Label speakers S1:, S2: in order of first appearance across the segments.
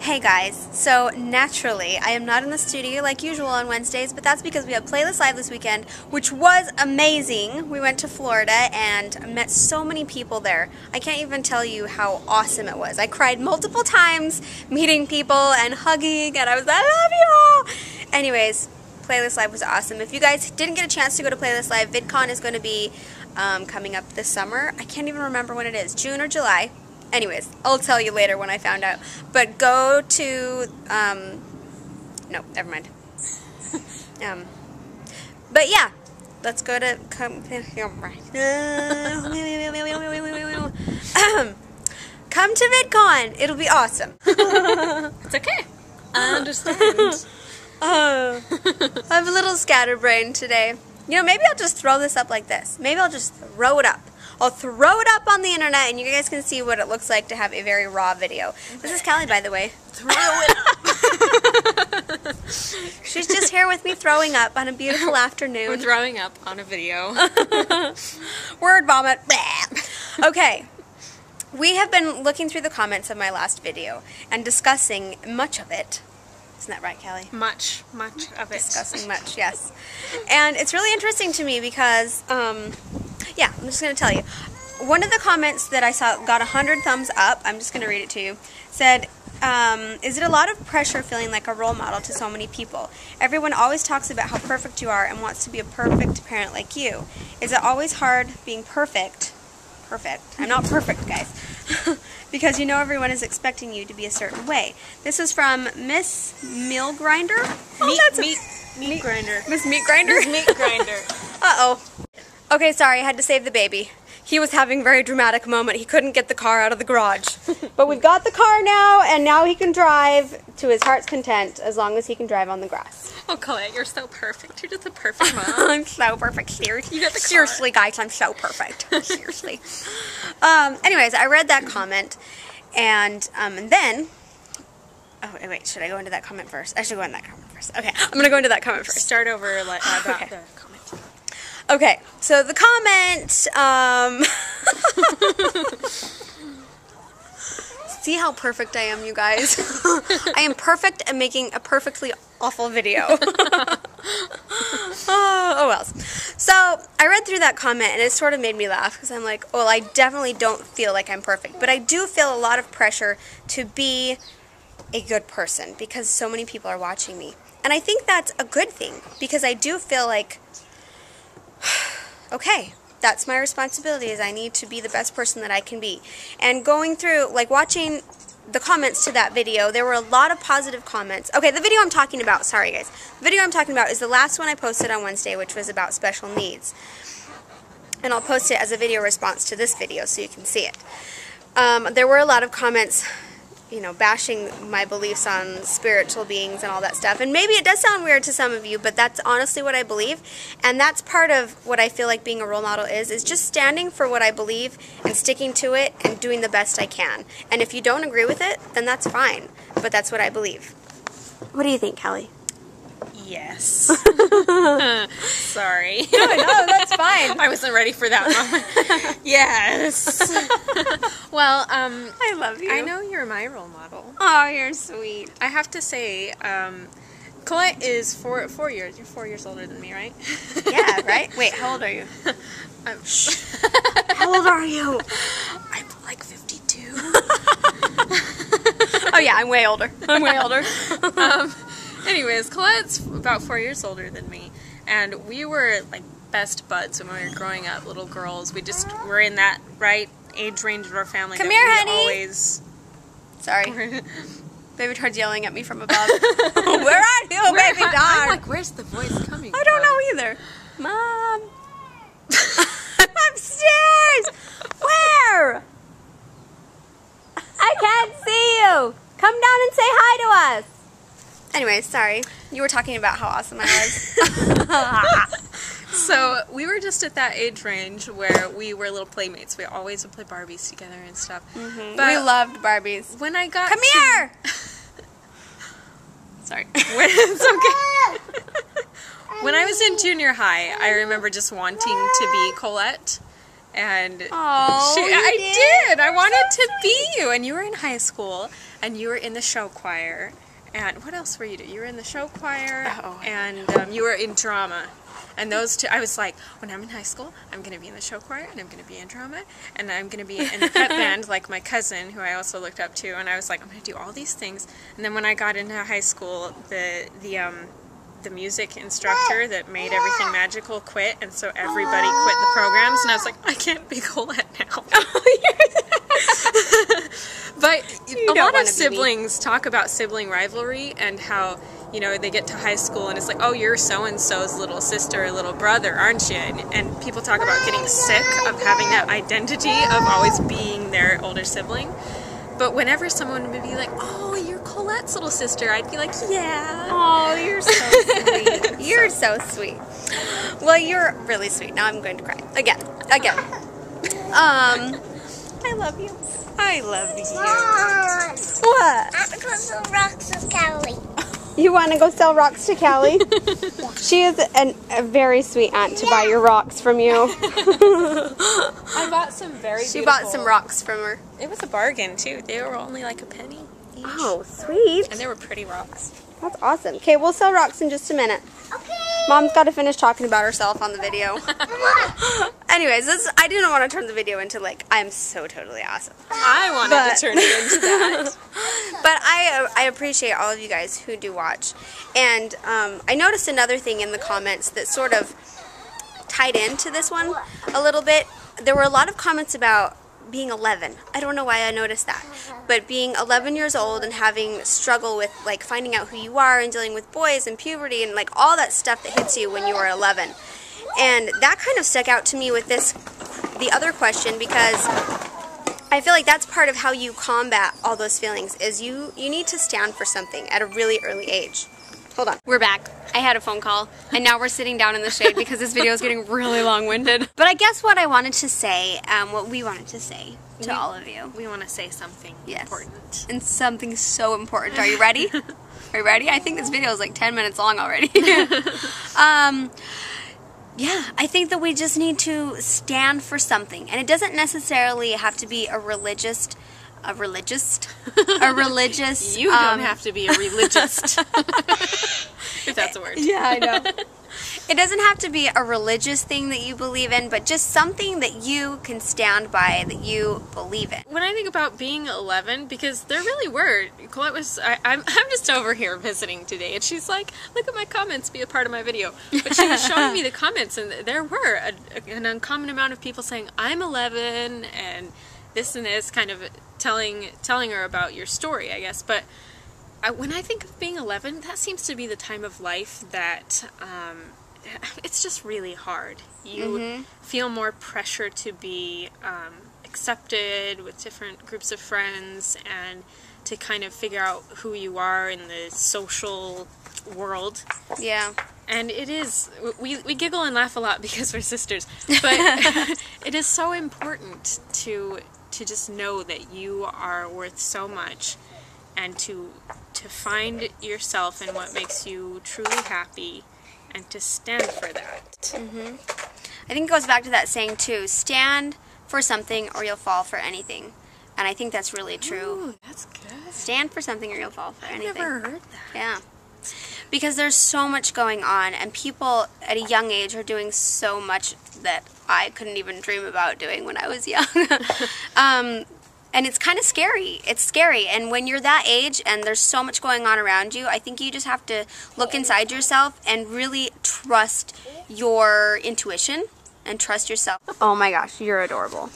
S1: Hey guys, so naturally I am not in the studio like usual on Wednesdays, but that's because we had Playlist Live this weekend, which was amazing. We went to Florida and met so many people there. I can't even tell you how awesome it was. I cried multiple times meeting people and hugging, and I love you all! Anyways, Playlist Live was awesome. If you guys didn't get a chance to go to Playlist Live, VidCon is going to be coming up this summer. I can't even remember when it is, June or July. Anyways, I'll tell you later when I found out. But go to, no, never mind. But yeah, let's go to, come to VidCon. It'll be awesome.
S2: It's okay. I understand.
S1: I'm a little scatterbrained today. You know, maybe I'll just throw this up like this. Maybe I'll just throw it up. I'll throw it up on the internet and you guys can see what it looks like to have a very raw video. This is Callie, by the way.
S2: Throw it up.
S1: She's just here with me throwing up on a beautiful afternoon.
S2: We're throwing up on a video.
S1: Word vomit. Okay. We have been looking through the comments of my last video and discussing much of it. Isn't that right, Callie?
S2: Much of it.
S1: Discussing much, yes. And it's really interesting to me because, yeah, I'm just going to tell you. One of the comments that I saw got 100 thumbs up, I'm just going to read it to you, said, is it a lot of pressure feeling like a role model to so many people? Everyone always talks about how perfect you are and wants to be a perfect parent like you. Is it always hard being perfect? Perfect. I'm not perfect, guys. Because you know everyone is expecting you to be a certain way. This is from Miss Meal Grinder.
S2: Meat Grinder.
S1: Miss Meat Grinder?
S2: Miss Meat Grinder.
S1: Uh-oh. Okay, sorry, I had to save the baby. He was having a very dramatic moment. He couldn't get the car out of the garage. But we've got the car now, and now he can drive to his heart's content as long as he can drive on the grass.
S2: Oh, Colette, you're so perfect. You're just a perfect mom.
S1: I'm so perfect. Seriously.
S2: You got the car.
S1: Seriously, guys, I'm so perfect. Seriously. Anyways, I read that comment, and then... Oh, wait, should I go into that comment first? I should go into that comment first. Okay, I'm going to go into that comment first.
S2: Start over about
S1: Okay.
S2: the comment.
S1: Okay, so the comment, see how perfect I am, you guys? I am perfect at making a perfectly awful video. Oh well. So, I read through that comment and it sort of made me laugh because I'm like, well, I definitely don't feel like I'm perfect, but I do feel a lot of pressure to be a good person because so many people are watching me. And I think that's a good thing because I do feel like, okay, that's my responsibility, is I need to be the best person that I can be. And going through, like watching the comments to that video, there were a lot of positive comments. Okay, the video I'm talking about, sorry guys, the video I'm talking about is the last one I posted on Wednesday, which was about special needs. And I'll post it as a video response to this video so you can see it. There were a lot of comments, you know, bashing my beliefs on spiritual beings and all that stuff. And maybe it does sound weird to some of you, but that's honestly what I believe. And that's part of what I feel like being a role model is just standing for what I believe and sticking to it and doing the best I can. And if you don't agree with it, then that's fine. But that's what I believe. What do you think, Callie?
S2: Yes. Sorry.
S1: No, that's fine.
S2: I wasn't ready for that moment. Yes. Well,
S1: I love you.
S2: I know you're my role model.
S1: Oh, you're sweet.
S2: I have to say, Colette is 4 years. You're 4 years older than me, right?
S1: Yeah, right? Wait, how old are you?
S2: Shh.
S1: How old are you?
S2: I'm like 52.
S1: Oh yeah, I'm way older. I'm way older.
S2: Anyways, Colette's about 4 years older than me, and we were like best buds when we were growing up, little girls. We just were in that right age range of our family.
S1: Come
S2: that
S1: here,
S2: we
S1: honey.
S2: Always.
S1: Sorry. Baby Todd's yelling at me from above. Where are you, baby Todd?
S2: I'm like, where's the voice coming from?
S1: I don't know either. Mom. I'm upstairs. Where? I can't see you. Come down and say hi to us. Anyway, sorry. You were talking about how awesome I was.
S2: So, we were just at that age range where we were little playmates. We always would play Barbies together and stuff.
S1: Mm-hmm.
S2: But
S1: we loved Barbies.
S2: when I got
S1: Come here! Sorry.
S2: It's okay. When I was in junior high, I remember just wanting to be Colette. And
S1: Oh,
S2: I did. I wanted to be you. And you were in high school. and you were in the show choir. And what else were you doing? You were in the show choir, and you were in drama. And those two, I was like, when I'm in high school, I'm going to be in the show choir, and I'm going to be in drama, and I'm going to be in the pep band like my cousin, who I also looked up to. And I was like, I'm going to do all these things. And then when I got into high school, the music instructor that made everything magical quit, and so everybody quit the programs. And I was like, I can't be Colette now. But a lot of siblings talk about sibling rivalry and how, you know, they get to high school and it's like, oh, you're so-and-so's little sister or little brother, aren't you? And people talk about getting sick of having that identity of always being their older sibling. But whenever someone would be like, oh, you're Colette's little sister, I'd be like, yeah.
S1: Oh, you're so sweet. You're so sweet. Well, you're really sweet. Now I'm going to cry. Again. I love you. I love you.
S3: Mom,
S1: What?
S3: I have to go sell rocks with Callie.
S1: You want to go sell rocks to Callie? She is a very sweet aunt to buy your rocks from you.
S2: I bought some very beautiful.
S1: She bought some rocks from her.
S2: It was a bargain, too. They were only like a penny each.
S1: Oh, sweet.
S2: And they were pretty rocks.
S1: That's awesome. Okay, we'll sell rocks in just a minute.
S3: Okay.
S1: Mom's got to finish talking about herself on the video. Anyways, I didn't want to turn the video into like, I'm so totally awesome.
S2: I wanted to turn it into that.
S1: But I appreciate all of you guys who do watch. And I noticed another thing in the comments that sort of tied into this one a little bit. There were a lot of comments about being 11. I don't know why I noticed that. But being 11 years old and having struggle with like finding out who you are and dealing with boys and puberty and like all that stuff that hits you when you are 11. And that kind of stuck out to me with the other question, because I feel like that's part of how you combat all those feelings is you need to stand for something at a really early age. Hold on. We're back. I had a phone call, and now we're sitting down in the shade because this video is getting really long-winded. But I guess what I wanted to say, what we wanted to say to all of you.
S2: We want to say something important.
S1: And something so important. Are you ready? Are you ready? I think this video is like 10 minutes long already. Yeah, I think that we just need to stand for something. And it doesn't necessarily have to be a religious... You
S2: don't have to be a religious. If that's a word.
S1: Yeah, I know. It doesn't have to be a religious thing that you believe in, but just something that you can stand by, that you believe in.
S2: When I think about being 11, because there really were, Colette was, I'm just over here visiting today, and she's like, look at my comments, be a part of my video. But she was showing me the comments, and there were an uncommon amount of people saying, I'm 11, and this and this, kind of telling her about your story, I guess. But when I think of being 11, that seems to be the time of life that it's just really hard. You feel more pressure to be accepted with different groups of friends and to kind of figure out who you are in the social world.
S1: Yeah.
S2: And it is, we giggle and laugh a lot because we're sisters, but it is so important to just know that you are worth so much, and to find yourself in what makes you truly happy and to stand for that.
S1: I think it goes back to that saying too, stand for something or you'll fall for anything. And I think that's really true.
S2: Ooh, that's good.
S1: Stand for something or you'll fall for anything.
S2: I've never heard that.
S1: Yeah. Because there's so much going on, and people at a young age are doing so much that I couldn't even dream about doing when I was young. And it's kind of scary. It's scary. And when you're that age and there's so much going on around you, I think you just have to look inside yourself and really trust your intuition and trust yourself. Oh my gosh, you're adorable.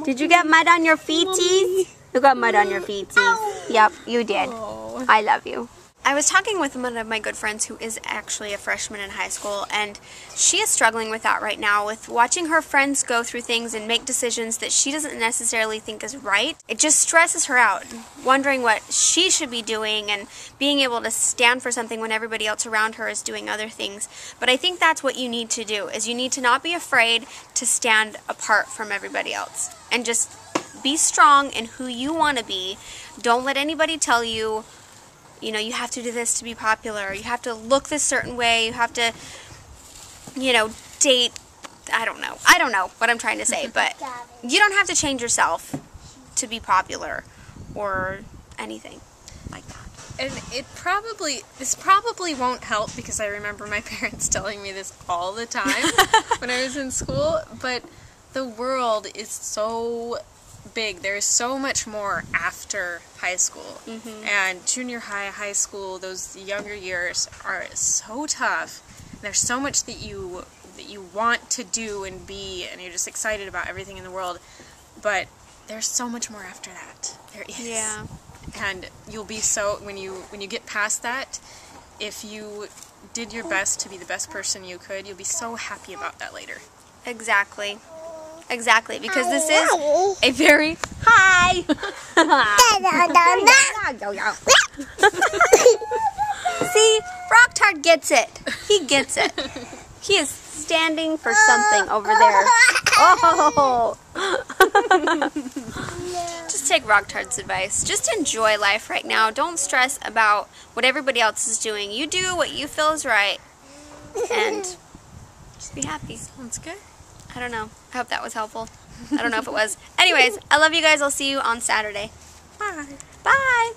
S1: Did you get mud on your feeties? You got mud on your feeties. Yep, you did. I love you. I was talking with one of my good friends who is actually a freshman in high school, and she is struggling with that right now, with watching her friends go through things and make decisions that she doesn't necessarily think is right. It just stresses her out, wondering what she should be doing and being able to stand for something when everybody else around her is doing other things. But I think that's what you need to do, is you need to not be afraid to stand apart from everybody else and just be strong in who you want to be. Don't let anybody tell you, you know, you have to do this to be popular. You have to look this certain way. You have to, you know, date. I don't know what I'm trying to say, but you don't have to change yourself to be popular or anything like that.
S2: And this probably won't help because I remember my parents telling me this all the time when I was in school, but the world is so big. There's so much more after high school. And junior high, high school, those younger years are so tough. There's so much that you want to do and be, and you're just excited about everything in the world, but there's so much more after that. There is.
S1: Yeah.
S2: And you'll be so, when you get past that, if you did your best to be the best person you could, you'll be so happy about that later.
S1: Exactly. Exactly, because this is a very hi. See, Rocktard gets it. He gets it. He is standing for something over there. Oh. Just take Rocktard's advice. Just enjoy life right now. Don't stress about what everybody else is doing. You do what you feel is right, and just be happy.
S2: Sounds good.
S1: I don't know. I hope that was helpful. I don't know if it was. Anyways, I love you guys. I'll see you on Saturday.
S2: Bye.
S1: Bye.